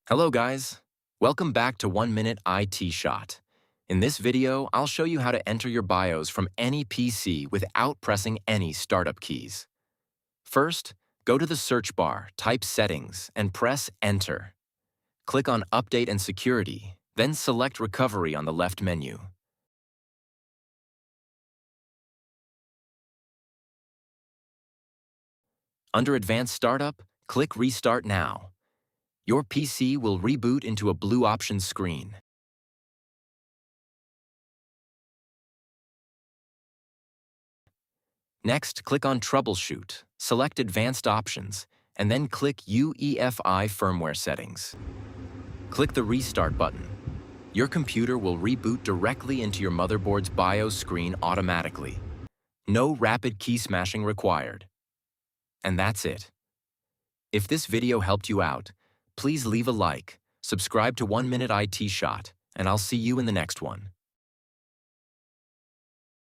Hello guys, welcome back to 1 Minute IT Shot. In this video, I'll show you how to enter your BIOS from any PC without pressing any startup keys. First, go to the search bar, type Settings, and press Enter. Click on Update and Security, then select Recovery on the left menu. Under Advanced Startup, click Restart Now. Your PC will reboot into a blue options screen. Next, click on Troubleshoot, select Advanced Options, and then click UEFI Firmware Settings. Click the Restart button. Your computer will reboot directly into your motherboard's BIOS screen automatically. No rapid key smashing required. And that's it. If this video helped you out, please leave a like, subscribe to 1 Minute IT Shot, and I'll see you in the next one.